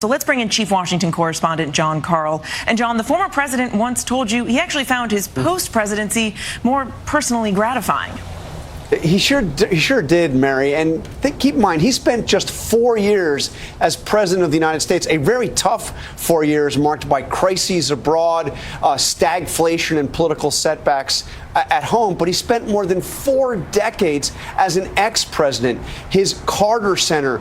So let's bring in Chief Washington correspondent John Karl. And John, the former president once told you he actually found his post-presidency more personally gratifying. He sure did, Mary. And keep in mind, he spent just 4 years as president of the United States, a very tough 4 years marked by crises abroad, stagflation and political setbacks at home. But he spent more than 4 decades as an ex-president. His Carter Center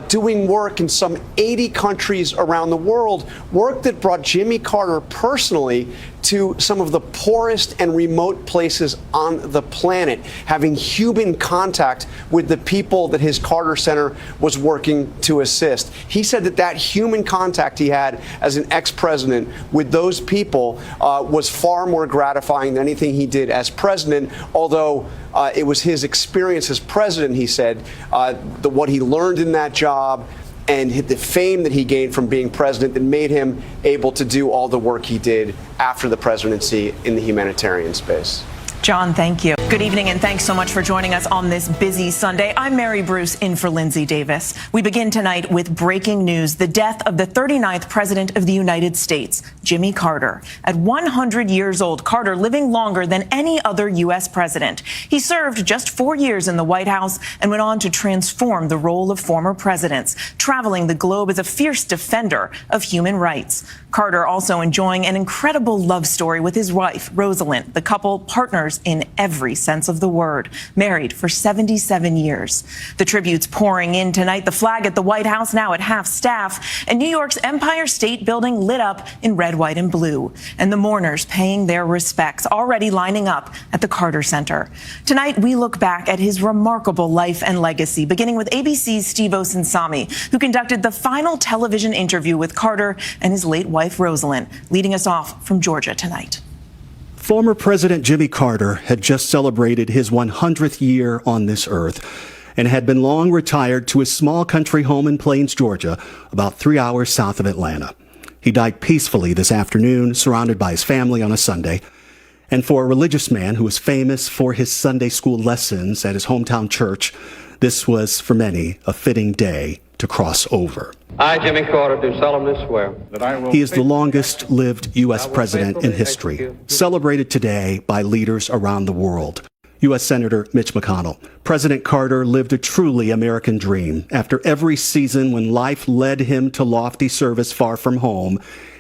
doing work in some 80 countries around the world, work that brought Jimmy Carter personally to some of the poorest and remote places on the planet, having human contact with the people that his Carter Center was working to assist. He said that human contact he had as an ex-president with those people was far more gratifying than anything he did as president, although it was his experience as president, he said, what he learned in that job and the fame that he gained from being president that made him able to do all the work he did after the presidency in the humanitarian space. John, thank you. Good evening, and thanks so much for joining us on this busy Sunday. I'm Mary Bruce, in for Lindsay Davis. We begin tonight with breaking news: the death of the 39th President of the United States, Jimmy Carter. At 100 years old, Carter living longer than any other U.S. president. He served just 4 years in the White House and went on to transform the role of former presidents, traveling the globe as a fierce defender of human rights. Carter also enjoying an incredible love story with his wife, Rosalynn, the couple partners in every sense of the word, married for 77 years. The tributes pouring in tonight, the flag at the White House now at half staff, and New York's Empire State Building lit up in red, white, and blue, and the mourners paying their respects, already lining up at the Carter Center. Tonight, we look back at his remarkable life and legacy, beginning with ABC's Steve Osunsami, who conducted the final television interview with Carter and his late wife, Rosalynn, leading us off from Georgia tonight. Former President Jimmy Carter had just celebrated his 100th year on this earth and had been long retired to his small country home in Plains, Georgia, about 3 hours south of Atlanta. He died peacefully this afternoon, surrounded by his family on a Sunday. And for a religious man who was famous for his Sunday school lessons at his hometown church, this was, for many, a fitting day to cross over. I, Jimmy Carter, do solemnly swear that I will. He is the longest-lived U.S. president in history, celebrated today by leaders around the world. U.S. Senator Mitch McConnell. President Carter lived a truly American dream. After every season when life led him to lofty service far from home,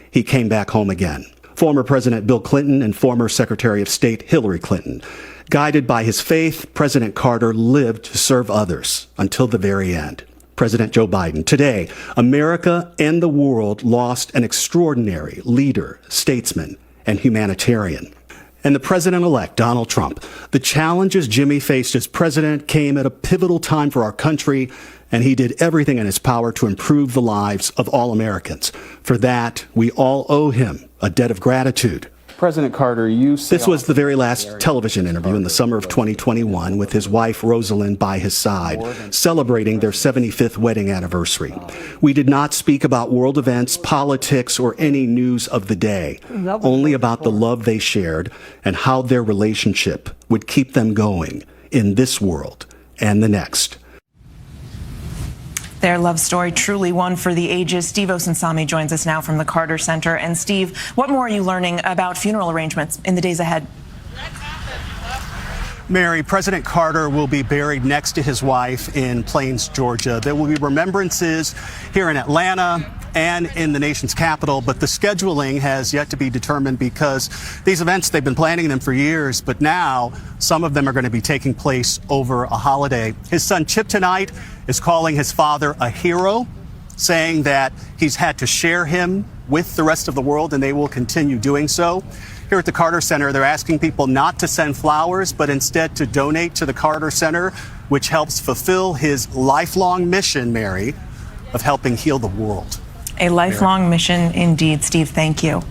he came back home again. Former President Bill Clinton and former Secretary of State Hillary Clinton. Guided by his faith, President Carter lived to serve others until the very end. President Joe Biden. Today, America and the world lost an extraordinary leader, statesman, and humanitarian. And the president-elect, Donald Trump. The challenges Jimmy faced as president came at a pivotal time for our country, and he did everything in his power to improve the lives of all Americans. For that, we all owe him a debt of gratitude. President Carter, This was the very last television interview in the summer of 2021 with his wife Rosalynn by his side, celebrating their 75th wedding anniversary. We did not speak about world events, politics, or any news of the day, only about the love they shared and how their relationship would keep them going in this world and the next. Their love story, truly one for the ages. Steve Osunsami joins us now from the Carter Center. And Steve, what more are you learning about funeral arrangements in the days ahead? Mary, President Carter will be buried next to his wife in Plains, Georgia. There will be remembrances here in Atlanta and in the nation's capital, but the scheduling has yet to be determined because these events, they've been planning them for years, but now some of them are going to be taking place over a holiday. His son Chip tonight is calling his father a hero, saying that he's had to share him with the rest of the world, and they will continue doing so. Here at the Carter Center, they're asking people not to send flowers, but instead to donate to the Carter Center, which helps fulfill his lifelong mission, Mary, of helping heal the world. A lifelong mission indeed, Steve. Thank you.